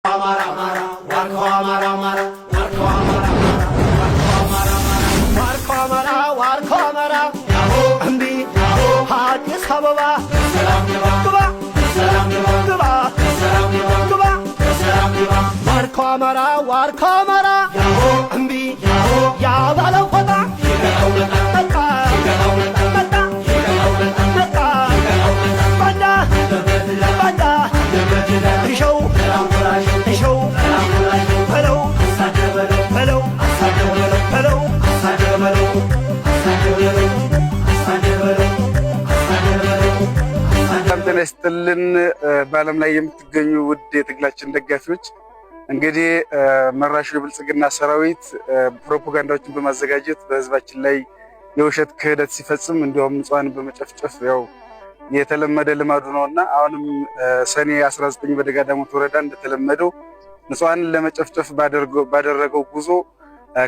Amara Amara, Warko Amara Amara, Warko Amara Amara, Warko Amara, Yaho, Ambi, Yaho, Hadis Hababa, Salam Diva, Salam Diva, Salam Diva, Salam Diva, Warko Amara, Yaho, Ambi, Yaho, Yabala Fata, Taka, Taka, Bada, Bada, Show. ጤና ይስጥልን በዓለም ላይ የምትገኙ ውድ የትግላችን ደጋፊዎች፣ እንግዲህ መራሹ የብልጽግና ሰራዊት ፕሮፓጋንዳዎችን በማዘጋጀት በህዝባችን ላይ የውሸት ክህደት ሲፈጽም እንዲሁም ንጹሃንን በመጨፍጨፍ ያው የተለመደ ልማዱ ነውና አሁንም ሰኔ 19 በደጋዳሞት ወረዳ እንደተለመደው ንጹሃንን ለመጨፍጨፍ ባደረገው ጉዞ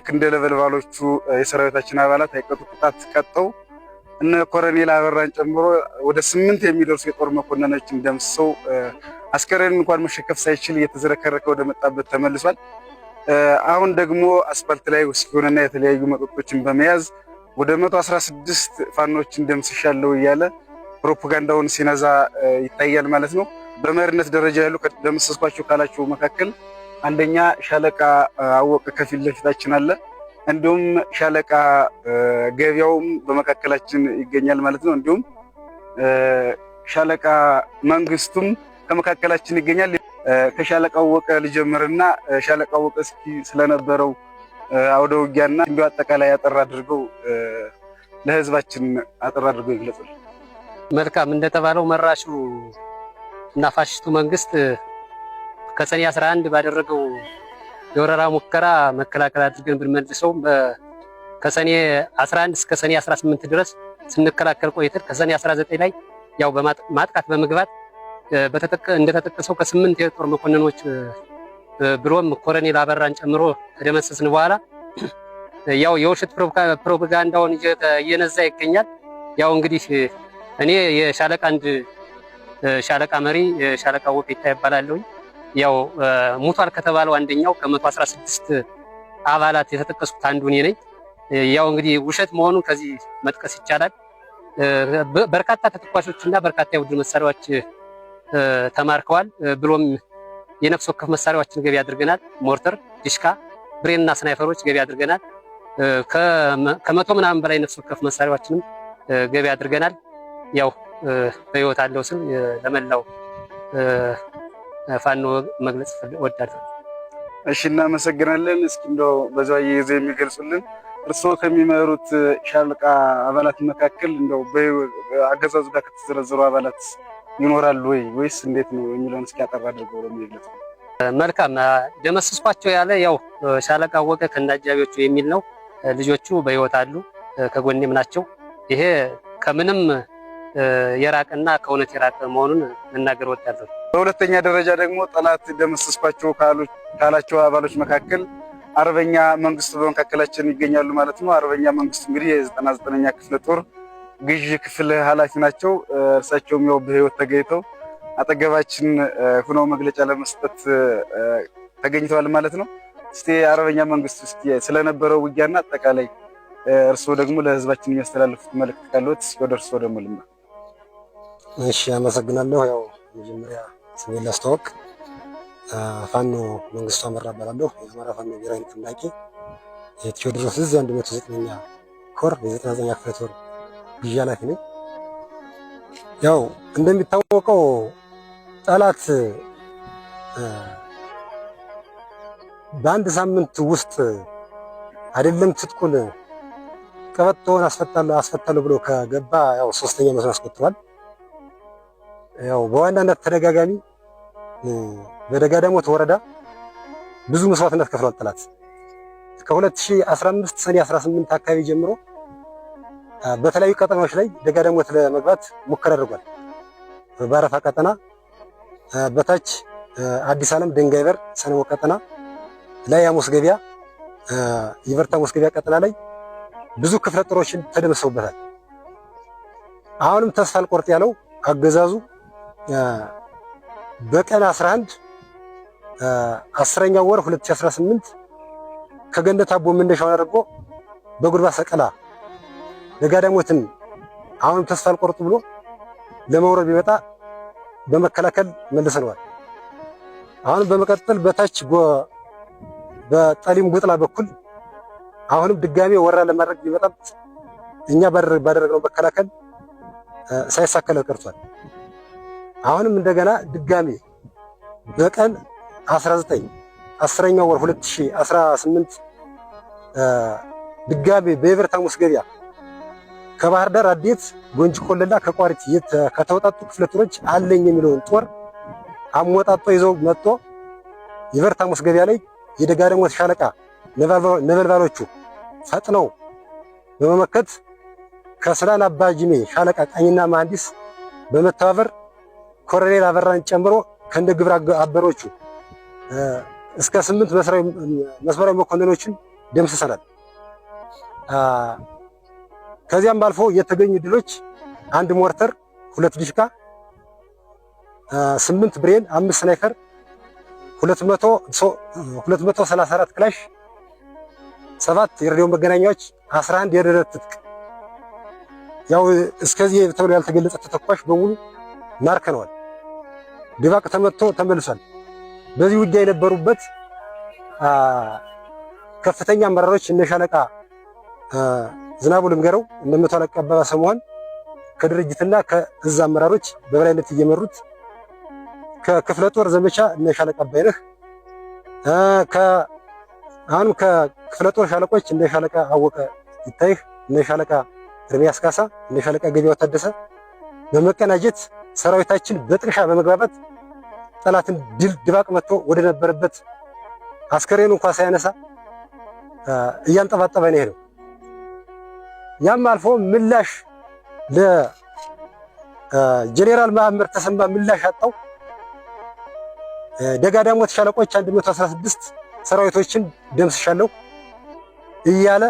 ክንደ ለበልባሎቹ የሰራዊታችን አባላት አይቀጡ ቅጣት ቀጠው እነ ኮሎኔል አበራን ጨምሮ ወደ 8 የሚደርሱ የጦር መኮንኖችን ደምስሰው አስከሬን እንኳን መሸከፍ ሳይችል እየተዘረከረከ ወደ መጣበት ተመልሷል። አሁን ደግሞ አስፋልት ላይ ውስኪውንና የተለያዩ መጠጦችን በመያዝ ወደ 116 ፋኖችን ደምስሻለሁ እያለ ፕሮፓጋንዳውን ሲነዛ ይታያል ማለት ነው። በመሪነት ደረጃ ያሉ ደምስስኳቸው ካላቸው መካከል አንደኛ ሻለቃ አወቀ ከፊት ለፊታችን አለ። እንዲሁም ሻለቃ ገቢያውም በመካከላችን ይገኛል ማለት ነው። እንዲሁም ሻለቃ መንግስቱም ከመካከላችን ይገኛል። ከሻለቃ አወቀ ልጀምርና ሻለቃ አወቀ እስኪ ስለነበረው አውደ ውጊያና እንዲሁ አጠቃላይ አጠር አድርገው ለህዝባችን አጠር አድርገው ይግለጻል። መልካም እንደተባለው መራሹ እና ፋሽስቱ መንግስት ከሰኔ 11 ባደረገው የወረራ ሙከራ መከላከል አድርገን ብንመልሰው ከሰኔ 11 እስከ ሰኔ 18 ድረስ ስንከላከል ቆይተን ከሰኔ 19 ላይ ያው በማጥቃት በመግባት እንደተጠቀሰው ከ8 የጦር መኮንኖች ብሎም ኮሎኔል አበራን ጨምሮ ከደመሰስን በኋላ ያው የውሸት ፕሮፓጋንዳውን እየነዛ ይገኛል። ያው እንግዲህ እኔ የሻለቃ አንድ ሻለቃ መሪ ሻለቃ ወቄታ ይባላለሁ። ያው ሙቷል ከተባለው አንደኛው ከ116 አባላት የተጠቀሱት አንዱ እኔ ነኝ። ያው እንግዲህ ውሸት መሆኑን ከዚህ መጥቀስ ይቻላል። በርካታ ተተኳሾችና በርካታ የቡድን መሳሪያዎች ተማርከዋል። ብሎም የነፍስ ወከፍ መሳሪያዎችን ገቢ አድርገናል። ሞርተር፣ ዲሽካ፣ ብሬንና ስናይፈሮች ገቢ አድርገናል። ከመቶ ምናምን በላይ ነፍስ ወከፍ መሳሪያዎችንም ገቢ አድርገናል። ያው በህይወት አለው ስም ለመላው ፋኖ መግለጽ እወዳለሁ። እሺ እናመሰግናለን። እስኪ እንደው በዛው የይዘው የሚገልጹልን እርስዎ ከሚመሩት ሻለቃ አባላት መካከል እንደው በአገዛዙ ጋር ከተዘረዘሩ አባላት ይኖራሉ ወይስ እንዴት ነው የሚለውን እስኪ አጠር አድርገው ለሚገልጹ። መልካም ደመሰስኳቸው ያለ ያው ሻለቃ አወቀ ከነአጃቢዎቹ የሚል ነው። ልጆቹ በህይወት አሉ፣ ከጎኔም ናቸው። ይሄ ከምንም የራቀና ከእውነት የራቀ መሆኑን መናገር እወዳለሁ። በሁለተኛ ደረጃ ደግሞ ጠላት ደመሰስኳቸው ካላቸው አባሎች መካከል አርበኛ መንግስቱ በመካከላችን ይገኛሉ ማለት ነው። አርበኛ መንግስቱ እንግዲህ የ99ኛ ክፍለ ጦር ግዥ ክፍል ኃላፊ ናቸው። እርሳቸውም ያው በህይወት ተገኝተው አጠገባችን ሆነው መግለጫ ለመስጠት ተገኝተዋል ማለት ነው። እስቲ አርበኛ መንግስቱ እስቲ ስለነበረው ውጊያና አጠቃላይ እርስዎ ደግሞ ለህዝባችን የሚያስተላልፉት መልእክት ካለዎት ወደ እርስዎ ደግሞ ልማ። እሺ አመሰግናለሁ። ያው መጀመሪያ ስሜን ላስተዋወቅ፣ ፋኖ መንግስቱ አመራ እባላለሁ። የአማራ ፋኖ ብሔራዊ ንቅናቄ የቴዎድሮስ ዕዝ 109ኛ ኮር የ99ኛ ክፍለ ጦር ግዢ ኃላፊ ነኝ። ያው እንደሚታወቀው ጠላት በአንድ ሳምንት ውስጥ አይደለም ትጥቁን ቀበቶውን አስፈታለሁ ብሎ ከገባ ያው 3ኛ ዓመቱን አስቆጥሯል። ያው በዋናነት ተደጋጋሚ በደጋዳሞት ወረዳ ብዙ መስዋዕትነት ከፍሏል ጠላት። ከ2015 ሰኔ 18 አካባቢ ጀምሮ በተለያዩ ቀጠናዎች ላይ ደጋዳሞት ለመግባት ሙከራ አድርጓል። በአረፋ ቀጠና፣ በታች አዲስ ዓለም ድንጋይ በር ሰነሞ ቀጠና ላይ አሞስ ገበያ ይበርታ አሞስ ገበያ ቀጠና ላይ ብዙ ክፍለ ጦሮችን ተደምሰውበታል። አሁንም ተስፋ አልቆርጥ ያለው አገዛዙ በቀን 11 10ኛው ወር 2018 ከገነት አቦ መነሻውን አድርጎ በጉድባ ሰቀላ ደጋዳሞትን አሁን ተስፋ አልቆርጡ ብሎ ለመውረድ ቢመጣ በመከላከል መልሰነዋል። አሁን በመቀጠል በታች በጠሊም ጉጥላ በኩል አሁንም ድጋሜ ወረራ ለማድረግ ቢመጣ እኛ ባደረግነው መከላከል ሳይሳካለት ቀርቷል። አሁንም እንደገና ድጋሜ በቀን 19 10ኛው ወር 2018 ድጋሜ በኤቨርታሙስ ገበያ ከባህር ዳር አዴት ጎንጂ ኮለላ ከቋሪት ከተወጣጡ ክፍለ ጦሮች አለኝ የሚለውን ጦር አሞጣጦ ይዘው መጥቶ ኤቨርታሙስ ገበያ ላይ የደጋዳሞት ሻለቃ ነበልባሎቹ ፈጥነው በመመከት ከስላን አባጅሜ ሻለቃ ቃኝና መሐንዲስ በመተባበር ኮሎኔል አበራን ጨምሮ ከእንደ ግብረ አበሮቹ እስከ 8 መስመራዊ መኮንኖችን ደምስሰናል። ከዚያም ባልፎ የተገኙ ድሎች 1 ሞርተር፣ 2 ዲሽካ፣ 8 ብሬን፣ 5 ስናይፐር፣ 234 ክላሽ፣ 7 የሬዲዮ መገናኛዎች፣ 11 የደረት ትጥቅ ያው እስከዚህ ተብሎ ያልተገለጸ ተተኳሽ በሙሉ ማርከነዋል። ድባቅ ተመቶ ተመልሷል። በዚህ ውጊያ የነበሩበት ከፍተኛ አመራሮች እነ ሻለቃ ዝናቡ ልንገረው እነ መቶ አለቃ አበባ ሰሞን ከድርጅትና ከእዝ አመራሮች በበላይነት እየመሩት ከክፍለ ጦር ዘመቻ እነ ሻለቃ ባይነህ አሁንም ከክፍለ ጦር ሻለቆች እነ ሻለቃ አወቀ ይታይህ እነ ሻለቃ ኤርሚያስ ካሳ እነ ሻለቃ ገበያው ታደሰ በመቀናጀት ሰራዊታችን በጥርሻ በመግባባት ጠላትን ድባቅ መጥቶ ወደ ነበረበት አስከሬኑ እንኳን ሳያነሳ እያንጠባጠበ ነው የሄደው። ያም አልፎ ምላሽ ለጄኔራል መሐመድ ተሰማ ምላሽ አጣው ደጋዳሞት ሻለቆች 116 ሰራዊቶችን ደምስሻለሁ እያለ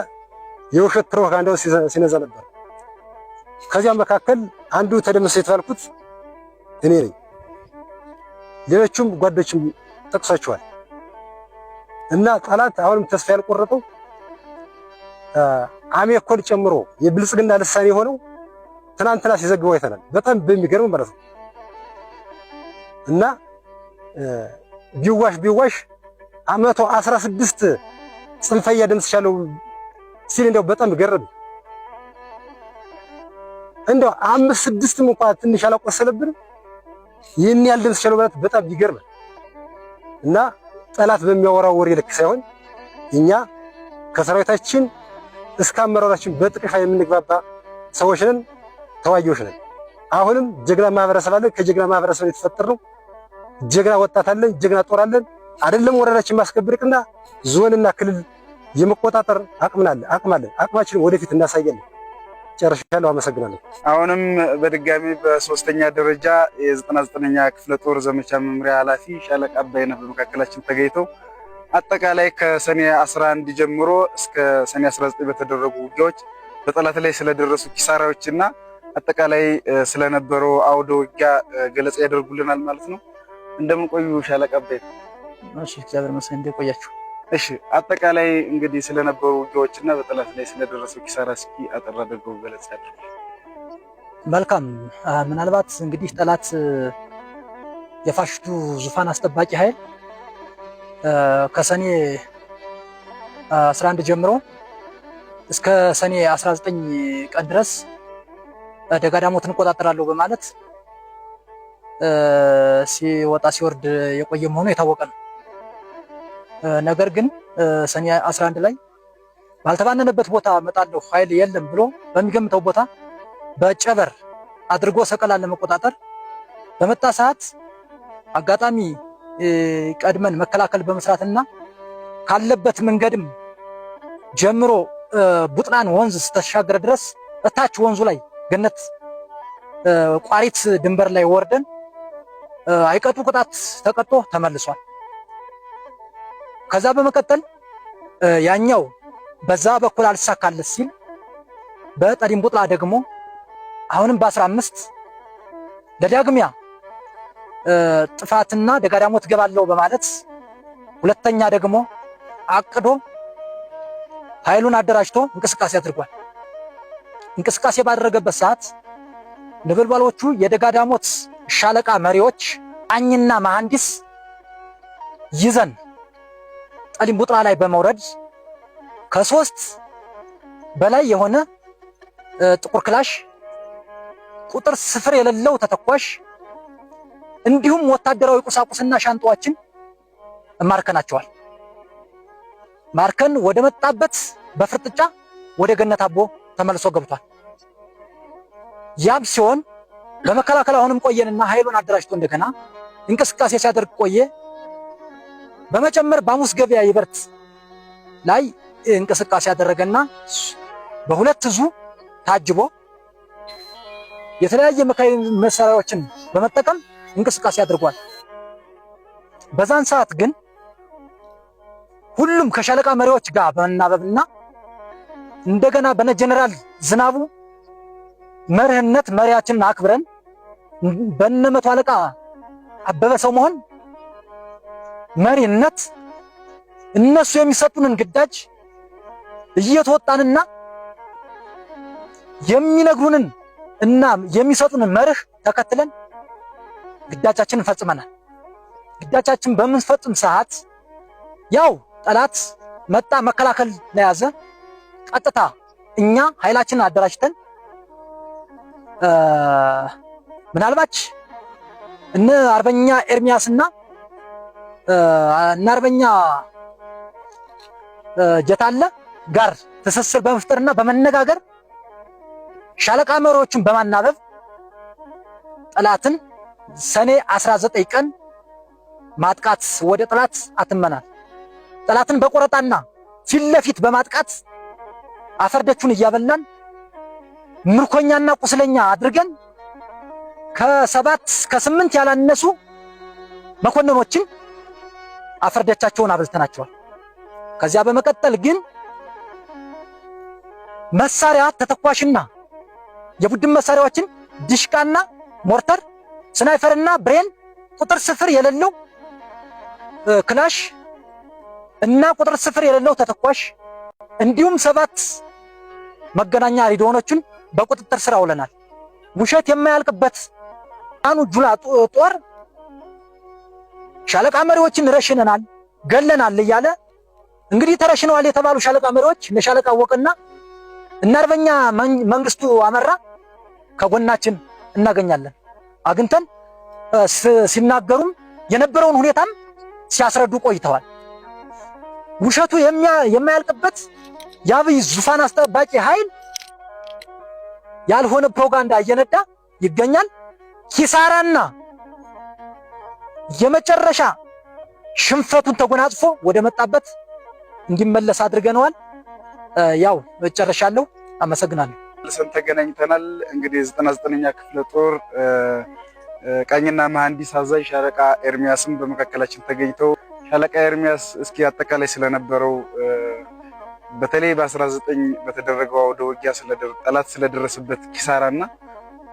የውሸት ፕሮፓጋንዳው ሲነዛ ነበር። ከዚያም መካከል አንዱ ተደምሰ የተባልኩት እኔ ነኝ። ሌሎቹም ጓዶችም ጠቅሷቸዋል። እና ጠላት አሁንም ተስፋ ያልቆረጠው አሜኮል ጨምሮ የብልጽግና ልሳኔ የሆነው ትናንትና ሲዘግበው አይተናል። በጣም በሚገርም ማለት ነው። እና ቢዋሽ 116 ጽንፈኛ ደምስሻለሁ ሲል እንደው በጣም ገረም። እንደው 5-6 እንኳን ትንሽ አላቆሰለብንም። ይህን ያህል ደምስሻለሁ ማለት በጣም ይገርማል። እና ጠላት በሚያወራው ወሬ ልክ ሳይሆን እኛ ከሰራዊታችን እስከ አመራራችን በጥቅሻ የምንግባባ ሰዎች ነን፣ ተዋጊዎች ነን። አሁንም ጀግና ማህበረሰብ አለ። ከጀግና ማህበረሰብ የተፈጠርነው ጀግና ወጣት አለን፣ ጀግና ጦር አለን። አይደለም ወረዳችን ማስከበርቅና ዞንና ክልል የመቆጣጠር አቅም አለን። አቅማችንን ወደፊት እናሳያለን። ጨርሻለሁ። አመሰግናለሁ። አሁንም በድጋሚ በሶስተኛ ደረጃ የ99ኛ ክፍለ ጦር ዘመቻ መምሪያ ኃላፊ ሻለቃ አባይነህ በመካከላችን ተገኝተው አጠቃላይ ከሰኔ 11 ጀምሮ እስከ ሰኔ 19 በተደረጉ ውጊያዎች በጠላት ላይ ስለደረሱ ኪሳራዎችና አጠቃላይ ስለነበረው አውደ ውጊያ ገለጻ ያደርጉልናል ማለት ነው። እንደምን ቆዩ ሻለቃ አባይነህ? እሺ፣ እግዚአብሔር ይመስገን። እንደቆያችሁ። እሺ፣ አጠቃላይ እንግዲህ ስለነበሩ ውጊያዎችና በጠላት ላይ ስለደረሰው ኪሳራ እስኪ አጠር አድርገው ገለጻ ያድርጉ። መልካም። ምናልባት እንግዲህ ጠላት የፋሽቱ ዙፋን አስጠባቂ ኃይል ከሰኔ 11 ጀምሮ እስከ ሰኔ 19 ቀን ድረስ ደጋዳሞትን እንቆጣጠራለሁ በማለት ሲወጣ ሲወርድ የቆየ መሆኑ የታወቀ ነው። ነገር ግን ሰኔ 11 ላይ ባልተባነነበት ቦታ መጣለሁ ኃይል የለም ብሎ በሚገምተው ቦታ በጨበር አድርጎ ሰቀላን ለመቆጣጠር በመጣ ሰዓት አጋጣሚ ቀድመን መከላከል በመስራትና ካለበት መንገድም ጀምሮ ቡጥናን ወንዝ ስተሻገረ ድረስ እታች ወንዙ ላይ ገነት ቋሪት ድንበር ላይ ወርደን አይቀጡ ቅጣት ተቀጦ ተመልሷል። ከዛ በመቀጠል ያኛው በዛ በኩል አልሳካለት ሲል በጠሪም ቡጥላ ደግሞ አሁንም በ15 ለዳግሚያ ጥፋትና ደጋዳሞት ገባለው በማለት ሁለተኛ ደግሞ አቅዶ ኃይሉን አደራጅቶ እንቅስቃሴ አድርጓል። እንቅስቃሴ ባደረገበት ሰዓት ነበልባሎቹ የደጋዳሞት ሻለቃ መሪዎች ቃኝና መሐንዲስ ይዘን ጠሊም ቡጥራ ላይ በመውረድ ከ3 በላይ የሆነ ጥቁር ክላሽ ቁጥር ስፍር የሌለው ተተኳሽ እንዲሁም ወታደራዊ ቁሳቁስና ሻንጣዎችን ማርከናቸዋል። ማርከን ወደ መጣበት በፍርጥጫ ወደ ገነት አቦ ተመልሶ ገብቷል። ያም ሲሆን በመከላከል አሁንም ቆየንና ኃይሉን አደራጅቶ እንደገና እንቅስቃሴ ሲያደርግ ቆየ። በመጨመር ባሙስ ገበያ ይበርት ላይ እንቅስቃሴ ያደረገና በሁለት ዙ ታጅቦ የተለያየ መሳሪያዎችን በመጠቀም እንቅስቃሴ አድርጓል። በዛን ሰዓት ግን ሁሉም ከሻለቃ መሪዎች ጋር በመናበብና እንደገና በነ ጀነራል ዝናቡ መርህነት መሪያችንን አክብረን በነ መቶ አለቃ አበበ ሰው መሆን መሪነት እነሱ የሚሰጡንን ግዳጅ እየተወጣንና የሚነግሩንን እና የሚሰጡንን መርህ ተከትለን ግዳጃችንን ፈጽመናል። ግዳጃችን በምንፈጽም ሰዓት ያው ጠላት መጣ መከላከል ለያዘ ቀጥታ እኛ ኃይላችንን አደራጅተን ምናልባት እነ አርበኛ ኤርሚያስና እነ አርበኛ ጀታለ ጋር ትስስር በመፍጠርና በመነጋገር ሻለቃ መሪዎችን በማናበብ ጠላትን ሰኔ 19 ቀን ማጥቃት ወደ ጠላት አትመናል። ጠላትን በቆረጣና ፊት ለፊት በማጥቃት አፈርደቹን እያበላን ምርኮኛና ቁስለኛ አድርገን ከ7 እስከ 8 ያላነሱ መኮንኖችን አፈርደቻቸውን አብልተናቸዋል። ከዚያ በመቀጠል ግን መሳሪያ ተተኳሽና የቡድን መሳሪያዎችን ዲሽቃና ሞርተር ስናይፈርና ብሬን ቁጥር ስፍር የሌለው ክላሽ እና ቁጥር ስፍር የሌለው ተተኳሽ እንዲሁም 7 መገናኛ ሬዲዮኖችን በቁጥጥር ስር አውለናል። ውሸት የማያልቅበት አኑ ጁላ ጦር ሻለቃ መሪዎችን ረሽነናል፣ ገለናል እያለ እንግዲህ ተረሽነዋል የተባሉ ሻለቃ መሪዎች ለሻለቃ ወቅና እና አርበኛ መንግስቱ አመራ ከጎናችን እናገኛለን። አግንተን ሲናገሩም የነበረውን ሁኔታም ሲያስረዱ ቆይተዋል። ውሸቱ የማያልቅበት የአብይ ዙፋን አስጠባቂ ኃይል ያልሆነ ፕሮፓጋንዳ እየነዳ ይገኛል። ኪሳራና የመጨረሻ ሽንፈቱን ተጎናጽፎ ወደ መጣበት እንዲመለስ አድርገነዋል። ያው እጨርሻለሁ። አመሰግናለሁ። ልሰን ተገናኝተናል። እንግዲህ 99ኛ ክፍለ ጦር ቃኝና መሐንዲስ አዛዥ ሻለቃ ኤርሚያስም በመካከላችን ተገኝተው ሻለቃ ኤርሚያስ እስኪ አጠቃላይ ስለነበረው በተለይ በ19 በተደረገው አውደ ውጊያ ጠላት ስለደረሰበት ኪሳራና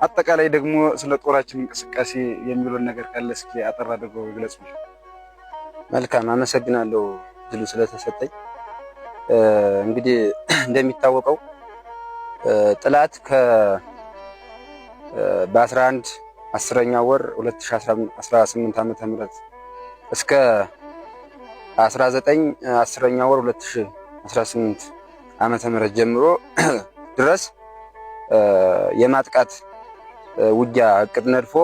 አጠቃላይ ደግሞ ስለ ጦራችን እንቅስቃሴ የሚሉን ነገር ካለ እስኪ አጠር አድርገው ይግለጹ። መልካም አመሰግናለሁ ድሉ ስለተሰጠኝ። እንግዲህ እንደሚታወቀው ጠላት በ11 10ኛ ወር 2018 ዓመተ ምህረት እስከ 19 10ኛ ወር 2018 ዓመተ ምህረት ጀምሮ ድረስ የማጥቃት ውጊያ እቅድ ነድፎ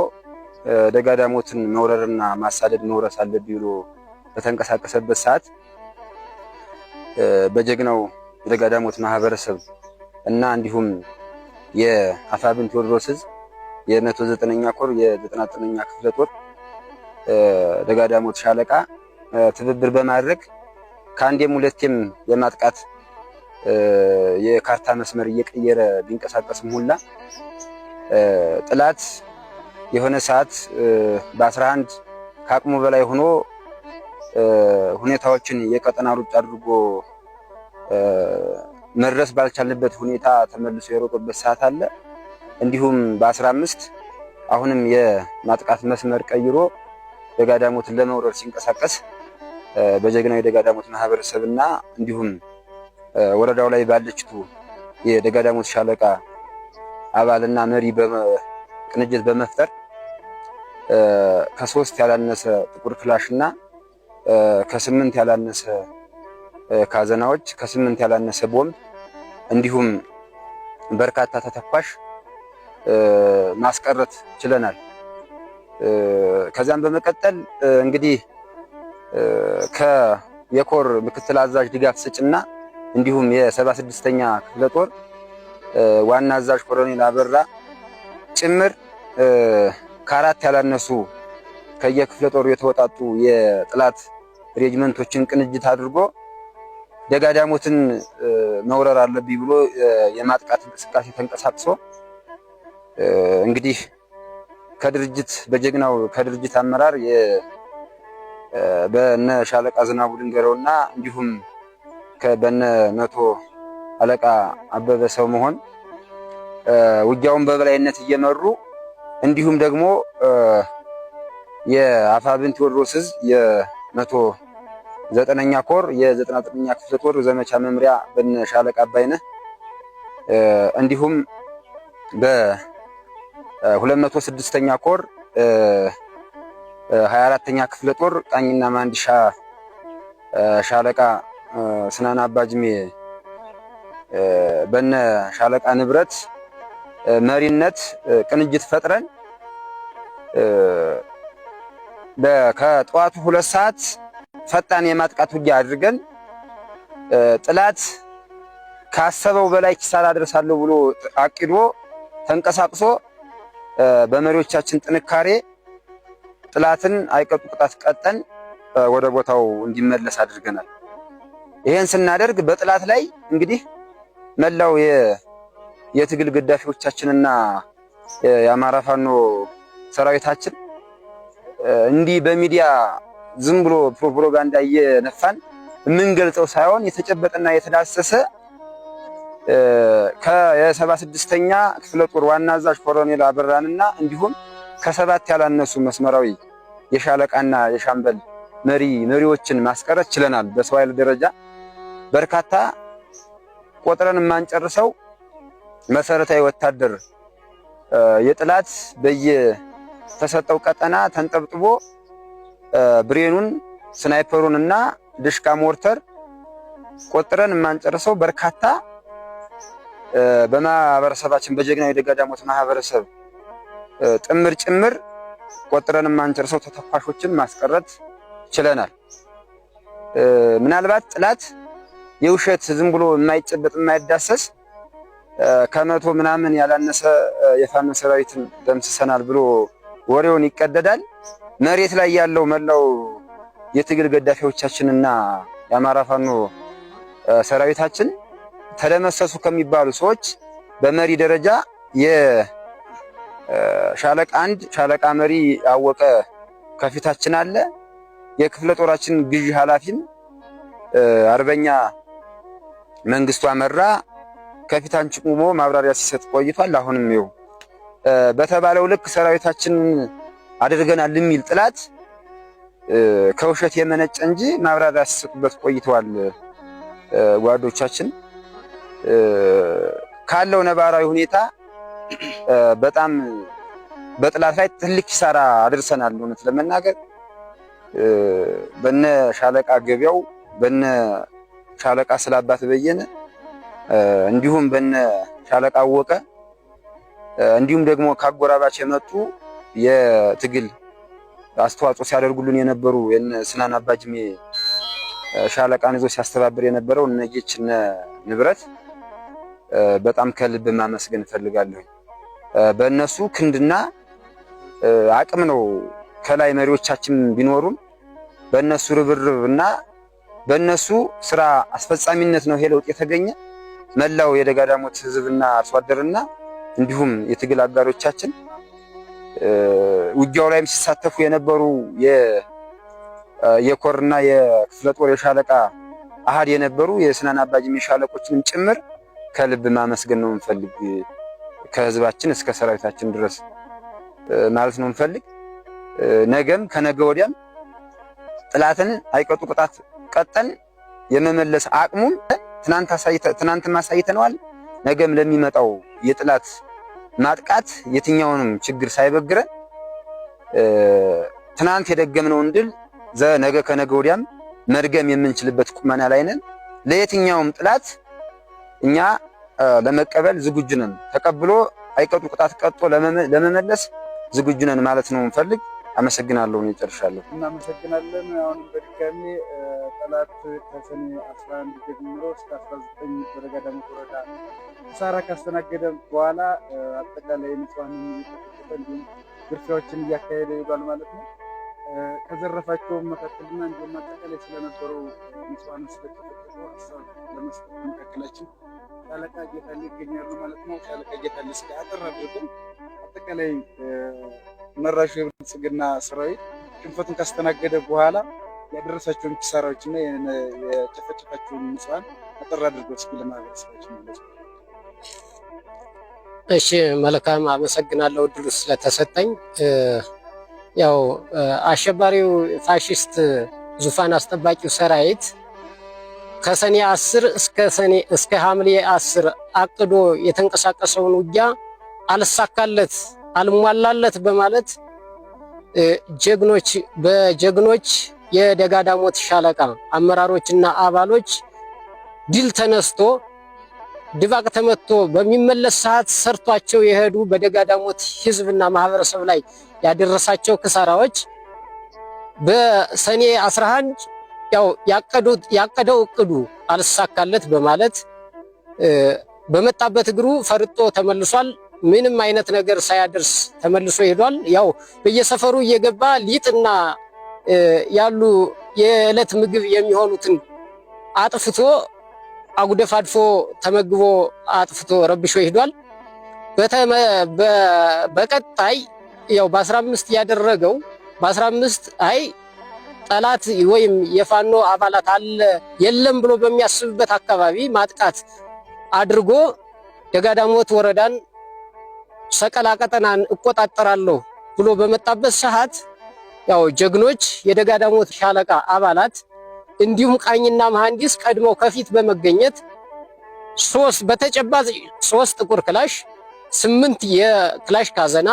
ደጋዳሞትን መውረርና ማሳደድ መውረስ አለብኝ ብሎ በተንቀሳቀሰበት ሰዓት በጀግናው ደጋዳሞት ማህበረሰብ እና እንዲሁም የአፋብን ቴዎድሮስ ዕዝ የ109ኛ ኮር የ99ኛ ክፍለ ጦር ደጋዳሞት ሻለቃ ትብብር በማድረግ ከአንዴም ሁለቴም የማጥቃት የካርታ መስመር እየቀየረ ቢንቀሳቀስም ሁላ ጠላት የሆነ ሰዓት በ11 ከአቅሙ በላይ ሆኖ ሁኔታዎችን የቀጠና ሩጫ አድርጎ መድረስ ባልቻለበት ሁኔታ ተመልሶ የሮጠበት ሰዓት አለ። እንዲሁም በ15 አሁንም የማጥቃት መስመር ቀይሮ ደጋዳሞትን ለመውረር ሲንቀሳቀስ በጀግናው የደጋዳሞት ማህበረሰብና እንዲሁም ወረዳው ላይ ባለችቱ የደጋዳሞት ሻለቃ አባልና መሪ ቅንጅት በመፍጠር ከ3 ያላነሰ ጥቁር ክላሽና ከ8 ያላነሰ ካዘናዎች ከ8 ያላነሰ ቦምብ እንዲሁም በርካታ ተተኳሽ ማስቀረት ችለናል። ከዛም በመቀጠል እንግዲህ የኮር ምክትል አዛዥ ድጋፍ ሰጭና እንዲሁም የ76ኛ ክፍለ ጦር ዋና አዛዥ ኮሎኔል አበራ ጭምር ከ4 ያላነሱ ከየክፍለ ጦሩ የተወጣጡ የጥላት ሬጅመንቶችን ቅንጅት አድርጎ ደጋዳሞትን መውረር አለብኝ ብሎ የማጥቃት እንቅስቃሴ ተንቀሳቅሶ እንግዲህ በጀግናው ከድርጅት አመራር በነ ሻለቃ ዝናቡ ድንገረውና እንዲሁም በነ 100 አለቃ አበበ ሰው መሆን ውጊያውን በበላይነት እየመሩ እንዲሁም ደግሞ የአፋብን ቴዎድሮስ ዕዝ የ109ኛ ኮር የ99ኛ ክፍለ ጦር ዘመቻ መምሪያ በነ ሻለቃ አባይነህ እንዲሁም በ206ኛ ኮር 24ኛ ክፍለ ጦር ቃኝና ማንዲሻ ሻለቃ ስናን አባጅሜ በነ ሻለቃ ንብረት መሪነት ቅንጅት ፈጥረን ከጠዋቱ 2 ሰዓት ፈጣን የማጥቃት ውጊያ አድርገን ጥላት ካሰበው በላይ ኪሳራ አደርሳለሁ ብሎ አቅዶ ተንቀሳቅሶ በመሪዎቻችን ጥንካሬ ጥላትን አይቀጡ ቅጣት ቀጠን ወደ ቦታው እንዲመለስ አድርገናል። ይሄን ስናደርግ በጥላት ላይ እንግዲህ መላው የትግል ገዳፊዎቻችንና የአማራ ፋኖ ሰራዊታችን እንዲህ በሚዲያ ዝም ብሎ ፕሮፓጋንዳ እየነፋን የምንገልጸው ሳይሆን የተጨበጠና የተዳሰሰ ከ76ኛ ክፍለ ጦር ዋና አዛዥ ኮሎኔል አበራንና እንዲሁም ከ7 ያላነሱ መስመራዊ የሻለቃና የሻምበል መሪዎችን ማስቀረት ችለናል። በሰው ኃይል ደረጃ በርካታ ቆጥረን የማንጨርሰው መሰረታዊ ወታደር የጥላት በየተሰጠው ቀጠና ተንጠብጥቦ ብሬኑን ስናይፐሩንና ድሽቃ ሞርተር ቆጥረን የማንጨርሰው በርካታ በማህበረሰባችን በጀግናው የደጋዳሞት ማህበረሰብ ጭምር ቆጥረን የማንጨርሰው ተተኳሾችን ማስቀረት ችለናል። ምናልባት ጥላት የውሸት ዝም ብሎ የማይጨበጥ የማይዳሰስ ከ100 ምናምን ያላነሰ የፋኖ ሰራዊትን ደምስሰናል ብሎ ወሬውን ይቀደዳል። መሬት ላይ ያለው መላው የትግል ገዳፊዎቻችንና የአማራ ፋኖ ሰራዊታችን ተደመሰሱ ከሚባሉ ሰዎች በመሪ ደረጃ የሻለቃ 1 ሻለቃ መሪ አወቀ ከፊታችን አለ። የክፍለ ጦራችን ግዢ ኃላፊም አርበኛ መንግስቱ አመራ ከፊታችን ቆሞ ማብራሪያ ሲሰጥ ቆይቷል። አሁንም ይኸው በተባለው ልክ ሰራዊታችን አድርገናል የሚል ጥላት ከውሸት የመነጨ እንጂ ማብራሪያ ሲሰጡበት ቆይተዋል። ጓዶቻችን ካለው ነባራዊ ሁኔታ በጣም በጥላት ላይ ትልቅ ኪሳራ አድርሰናል። እውነት ለመናገር በነ ሻለቃ ገበያው በነ ሻለቃ ስላባት በየነ እንዲሁም በነ ሻለቃ አወቀ እንዲሁም ደግሞ ካጎራባች የመጡ የትግል አስተዋጽኦ ሲያደርጉልን የነበሩ የነ ስናን አባጅሜ ሻለቃን ይዞ ሲያስተባብር የነበረው እነጌች ንብረት በጣም ከልብ ማመስገን እፈልጋለሁ። በእነሱ ክንድና አቅም ነው ከላይ መሪዎቻችን ቢኖሩም በእነሱ ርብርብና በእነሱ ስራ አስፈጻሚነት ነው ይሄ ለውጥ የተገኘ። መላው የደጋዳሞት ህዝብና አርሶ አደርና እንዲሁም የትግል አጋሮቻችን ውጊያው ላይም ሲሳተፉ የነበሩ የኮርና የክፍለ ጦር የሻለቃ አሃድ የነበሩ የስናን አባጅሜ ሻለቆችንም ጭምር ከልብ ማመስገን ነው እንፈልግ። ከህዝባችን እስከ ሰራዊታችን ድረስ ማለት ነው እንፈልግ። ነገም ከነገ ወዲያም ጥላትን አይቀጡ ቅጣት ቀጠን የመመለስ አቅሙን ትናንት ማሳይተነዋል። ነገም ለሚመጣው የጥላት ማጥቃት የትኛውንም ችግር ሳይበግረን ትናንት የደገምነውን ድል ነገ ከነገ ወዲያም መድገም የምንችልበት ቁመና ላይ ነን። ለየትኛውም ጥላት እኛ ለመቀበል ዝግጁ ነን። ተቀብሎ አይቀጡ ቅጣት ቀጥቶ ለመመለስ ዝግጁ ነን ማለት ነው እንፈልግ። አመሰግናለሁ። እኔ ጨርሻለሁ። እናመሰግናለን። አሁንም በድጋሚ ጠላት ከሰኔ 11 ጀምሮ እስከ 19 በደጋ ዳሞት ወረዳ ኪሳራ ካስተናገደ በኋላ አጠቃላይ ንጹሃንን እየተከተለ እንዲሁም ግርፊያዎችን እያካሄደ ይባል ማለት ነው። ከዘረፋቸው መካከልና እንዲሁም አጠቃላይ ስለነበረው ንጹሃን ስለተከተሉ ሀሳብ ለመስጠት መካከላችን ሻለቃ ጌታለ ይገኛሉ ማለት ነው። ሻለቃ ጌታለ እስከ አጠር አድርገን አጠቃላይ መራሹ የብልጽግና ሰራዊት ሽንፈቱን ካስተናገደ በኋላ ያደረሳቸውን ኪሳራዎችና የጨፈጨፋቸውን ንጹሃን አጠር አድርገው እስኪ ለማህበረሰባችን ማለት ነው። እሺ መልካም አመሰግናለሁ እድሉ ስለተሰጠኝ። ያው አሸባሪው ፋሺስት ዙፋን አስጠባቂው ሰራዊት ከሰኔ 10 እስከ ሐምሌ 10 አቅዶ የተንቀሳቀሰውን ውጊያ አልሳካለት አልሟላለት በማለት በጀግኖች የደጋ ዳሞት ሻለቃ አመራሮችና አባሎች ድል ተነስቶ ድባቅ ተመቶ በሚመለስ ሰዓት ሰርቷቸው የሄዱ በደጋ ዳሞት ህዝብና ማህበረሰብ ላይ ያደረሳቸው ክሳራዎች በሰኔ 11 ያው ያቀደው እቅዱ አልሳካለት በማለት በመጣበት እግሩ ፈርጦ ተመልሷል። ምንም አይነት ነገር ሳያደርስ ተመልሶ ሄዷል። ያው በየሰፈሩ እየገባ ሊጥና ያሉ የዕለት ምግብ የሚሆኑትን አጥፍቶ አጉደፋድፎ ተመግቦ አጥፍቶ ረብሾ ሄዷል። በቀጣይ ያው በ15 ያደረገው በ15 አይ ጠላት ወይም የፋኖ አባላት አለ የለም ብሎ በሚያስብበት አካባቢ ማጥቃት አድርጎ ደጋ ዳሞት ወረዳን ሰቀላ ቀጠናን እቆጣጠራለሁ ብሎ በመጣበት ሰዓት ያው ጀግኖች የደጋ ዳሞት ሻለቃ አባላት እንዲሁም ቃኝና መሐንዲስ ቀድመው ከፊት በመገኘት በተጨባጭ 3 ጥቁር ክላሽ 8 የክላሽ ካዘና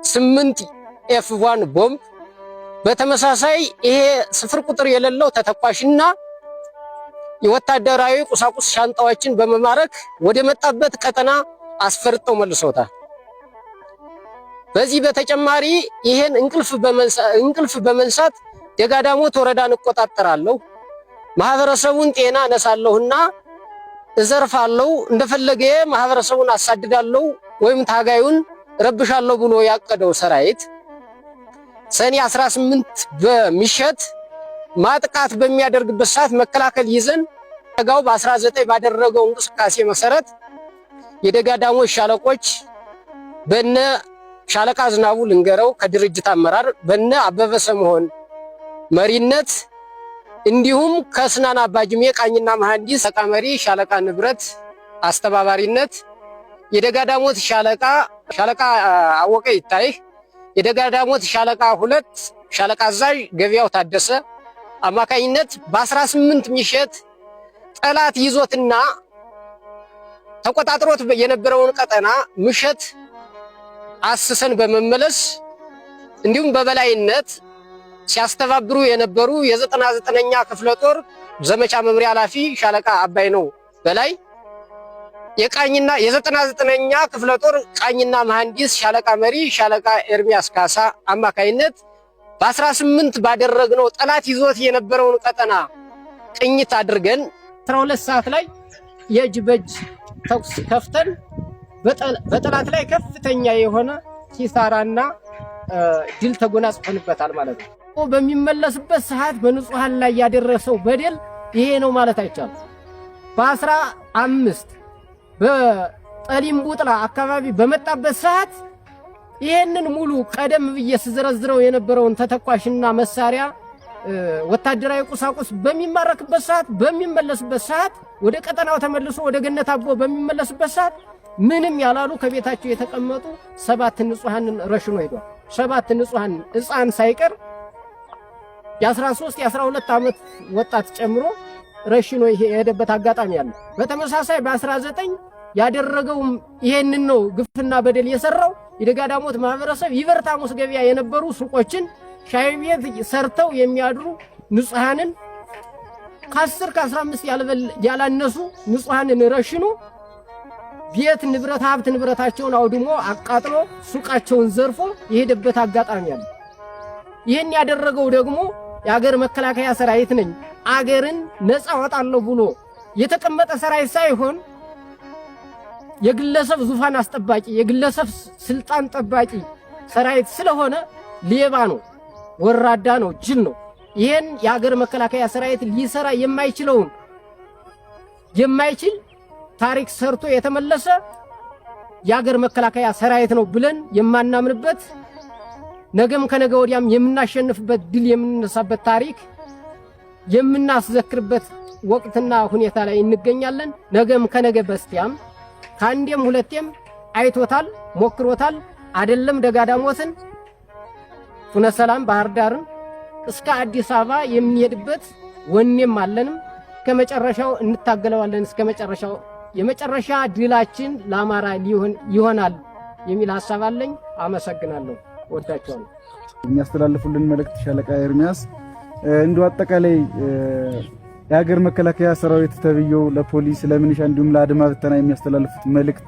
8 ኤፍ1 ቦምብ በተመሳሳይ ይሄ ስፍር ቁጥር የሌለው ተተኳሽና የወታደራዊ ቁሳቁስ ሻንጣዎችን በመማረክ ወደ መጣበት ቀጠና አስፈርጠው መልሰውታል። በዚህ በተጨማሪ ይሄን እንቅልፍ በመንሳት ደጋ ዳሞት ወረዳን እቆጣጠራለሁ፣ ማህበረሰቡን ጤና ነሳለሁና እዘርፋለሁ፣ እንደፈለገ ማህበረሰቡን አሳድዳለሁ ወይም ታጋዩን ረብሻለሁ ብሎ ያቀደው ሰራዊት ሰኔ 18 በሚሸት ማጥቃት በሚያደርግበት ሰዓት መከላከል ይዘን ደጋው በ19 ባደረገው እንቅስቃሴ መሰረት የደጋ ዳሞት ሻለቆች በነ ሻለቃ ዝናቡ ልንገረው ከድርጅት አመራር በነ አበበ ሰምሆን መሪነት እንዲሁም ከስናን አባጅሜ ቃኝና መሐንዲስ ተቃመሪ ሻለቃ ንብረት አስተባባሪነት የደጋ ዳሞት ሻለቃ አወቀ ይታይ የደጋ ዳሞት ሻለቃ 2 ሻለቃ አዛዥ ገበያው ታደሰ አማካኝነት በ18 ምሽት ጠላት ይዞትና ተቆጣጥሮት የነበረውን ቀጠና ምሽት አስሰን በመመለስ እንዲሁም በበላይነት ሲያስተባብሩ የነበሩ የ99ኛ ክፍለ ጦር ዘመቻ መምሪያ ኃላፊ ሻለቃ አባይ ነው በላይ የቃኝና የ99ኛ ክፍለ ጦር ቃኝና መሐንዲስ ሻለቃ መሪ ሻለቃ ኤርሚያስ ካሳ አማካኝነት በ18 ባደረግነው ጠላት ይዞት የነበረውን ቀጠና ቅኝት አድርገን 12 ሰዓት ላይ የእጅ በእጅ ተኩስ ከፍተን በጠላት ላይ ከፍተኛ የሆነ ኪሳራና ድል ተጎናጽፈንበታል ማለት ነው። በሚመለስበት ሰዓት በንጹሃን ላይ ያደረሰው በደል ይሄ ነው ማለት አይቻልም። በ15 በጠሊምቡጥላ አካባቢ በመጣበት ሰዓት ይሄንን ሙሉ ቀደም ብዬ ስዘረዝረው የነበረውን ተተኳሽና መሳሪያ ወታደራዊ ቁሳቁስ በሚማረክበት ሰዓት በሚመለስበት ሰዓት ወደ ቀጠናው ተመልሶ ወደ ገነት አቦ በሚመለስበት ሰዓት ምንም ያላሉ ከቤታቸው የተቀመጡ 7 ንጹሃንን ረሽኖ ሄዷል። 7 ንጹሃን ሕፃን ሳይቀር የ13 የ12 ዓመት ወጣት ጨምሮ ረሽኖ የሄደበት አጋጣሚ አለ። በተመሳሳይ በ19 ያደረገው ይሄንን ነው ግፍና በደል የሰራው። የደጋዳሞት ማህበረሰብ ይበርታሙስ ገበያ የነበሩ ሱቆችን ሻይ ቤት ሰርተው የሚያድሩ ንጹሃንን ከ10 ከ15 ያላነሱ ንጹሃንን ረሽኖ ቤት ንብረት ሀብት ንብረታቸውን አውድሞ አቃጥሎ ሱቃቸውን ዘርፎ የሄደበት አጋጣሚ አለ። ይሄን ያደረገው ደግሞ የአገር መከላከያ ሰራዊት ነኝ አገርን ነፃ ወጣለሁ ብሎ የተቀመጠ ሰራዊት ሳይሆን የግለሰብ ዙፋን አስጠባቂ የግለሰብ ስልጣን ጠባቂ ሰራዊት ስለሆነ ሌባ ነው፣ ወራዳ ነው፣ ጅል ነው። ይሄን የአገር መከላከያ ሰራዊት ሊሰራ የማይችል ታሪክ ሰርቶ የተመለሰ የአገር መከላከያ ሰራዊት ነው ብለን የማናምንበት ነገም ከነገ ወዲያም የምናሸንፍበት ድል የምንነሳበት ታሪክ የምናስዘክርበት ወቅትና ሁኔታ ላይ እንገኛለን። ነገም ከነገ በስቲያም ከአንዴም ሁለቴም አይቶታል፣ ሞክሮታል። አይደለም ደጋዳሞትን ፍኖተ ሰላም ባህር ዳርን እስከ አዲስ አበባ የሚሄድበት ወኔም አለንም። ከመጨረሻው እንታገለዋለን። እስከ መጨረሻው የመጨረሻ ድላችን ለአማራ ይሆናል የሚል ሐሳብ አለኝ። አመሰግናለሁ። ወዳቸዋለሁ። የሚያስተላልፉልን መልእክት ሻለቃ ኤርሚያስ እንደው አጠቃላይ የሀገር መከላከያ ሰራዊት ተብየው ለፖሊስ ለምንሻ እንዲሁም ለአድማ ብተና የሚያስተላልፉት መልእክት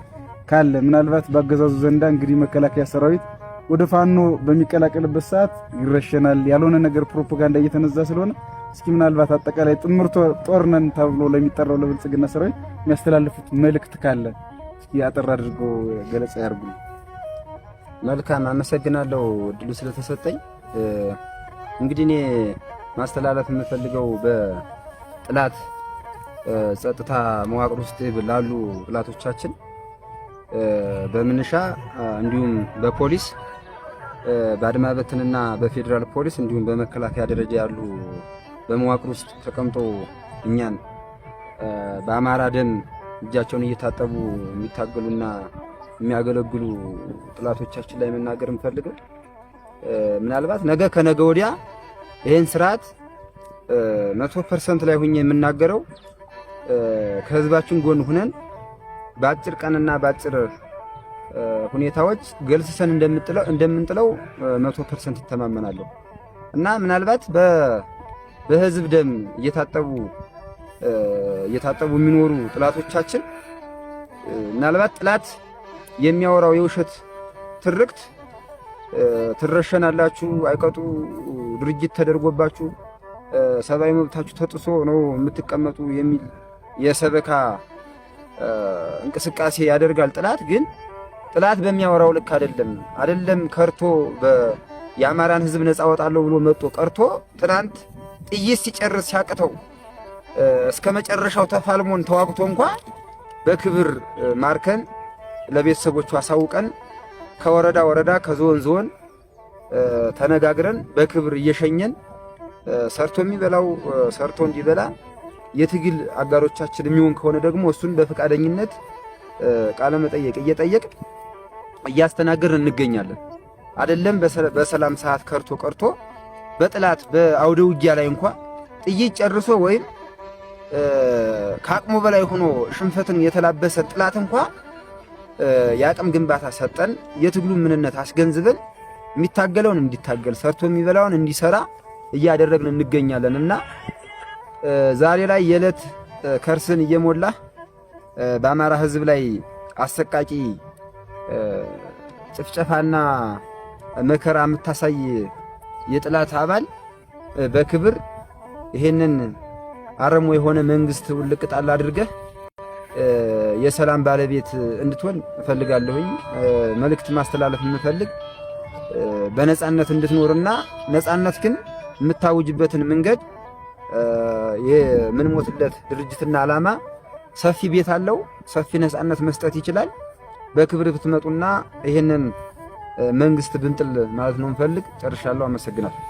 ካለ ምናልባት ባገዛዙ ዘንዳ እንግዲህ መከላከያ ሰራዊት ወደ ፋኖ በሚቀላቀልበት ሰዓት ይረሸናል ያልሆነ ነገር ፕሮፓጋንዳ እየተነዛ ስለሆነ እስኪ ምናልባት አጠቃላይ ጥምር ጦርነን ተብሎ ለሚጠራው ለብልጽግና ሰራዊት የሚያስተላልፉት መልእክት ካለ እስኪ አጠር አድርገው ገለጻ ያርጉ። መልካም አመሰግናለሁ እድሉ ስለተሰጠኝ። እንግዲህ እኔ ማስተላለፍ የምፈልገው በጥላት ጸጥታ መዋቅር ውስጥ ላሉ ጥላቶቻችን በምንሻ እንዲሁም በፖሊስ በአድማ በትንና በፌደራል ፖሊስ እንዲሁም በመከላከያ ደረጃ ያሉ በመዋቅር ውስጥ ተቀምጦ እኛን በአማራ ደም እጃቸውን እየታጠቡ የሚታገሉና የሚያገለግሉ ጥላቶቻችን ላይ መናገር እንፈልገው ምናልባት ነገ ከነገ ወዲያ ይሄን ስርዓት 100% ላይ ሆኜ የምናገረው ከህዝባችን ጎን ሆነን በአጭር ቀንና በአጭር ሁኔታዎች ገልጽሰን እንደምንጥለው 100% ይተማመናለሁ እና ምናልባት በህዝብ ደም እየታጠቡ የሚኖሩ ጥላቶቻችን ምናልባት ጥላት የሚያወራው የውሸት ትርክት ትረሸናላችሁ አይቀጡ ድርጅት ተደርጎባችሁ ሰብአዊ መብታችሁ ተጥሶ ነው የምትቀመጡ የሚል የሰበካ እንቅስቃሴ ያደርጋል ጥላት። ግን ጥላት በሚያወራው ልክ አይደለም ከርቶ የአማራን ህዝብ ነፃ ወጣለሁ ብሎ መጥቶ ቀርቶ ትናንት ጥይት ሲጨርስ ሲያቅተው እስከ መጨረሻው ተፋልሞን ተዋግቶ እንኳን በክብር ማርከን ለቤተሰቦቹ አሳውቀን ከወረዳ ከዞን ተነጋግረን በክብር እየሸኘን ሰርቶ የሚበላው ሰርቶ እንዲበላ የትግል አጋሮቻችን የሚሆን ከሆነ ደግሞ እሱን በፈቃደኝነት ቃለ መጠየቅ እየጠየቅ እያስተናገርን እንገኛለን። አይደለም በሰላም ሰዓት ከርቶ ቀርቶ በጥላት በአውደ ውጊያ ላይ እንኳን ጥይት ጨርሶ ወይም ከአቅሙ በላይ ሆኖ ሽንፈትን የተላበሰ ጥላት እንኳን የአቅም ግንባታ ሰጠን የትግሉን ምንነት አስገንዝበን የሚታገለውን እንዲታገል ሰርቶ የሚበላውን እንዲሰራ እያደረግን እንገኛለንና ዛሬ ላይ የዕለት ከርስን እየሞላ በአማራ ህዝብ ላይ አሰቃቂ ጭፍጨፋና መከራ የምታሳይ የጥላት አባል በክብር ይሄንን አረሞ የሆነ መንግስት ውልቅጣል አድርገህ የሰላም ባለቤት እንድትሆን እፈልጋለሁኝ። መልእክት ማስተላለፍ የምፈልግ በነጻነት እንድትኖርና ነጻነት ግን የምታውጅበትን መንገድ የምንሞትለት ድርጅትና ዓላማ ሰፊ ቤት አለው፣ ሰፊ ነጻነት መስጠት ይችላል። በክብር ብትመጡና ይሄንን መንግስት ብንጥል ማለት ነው እንፈልግ። ጨርሻለሁ። አመሰግናለሁ።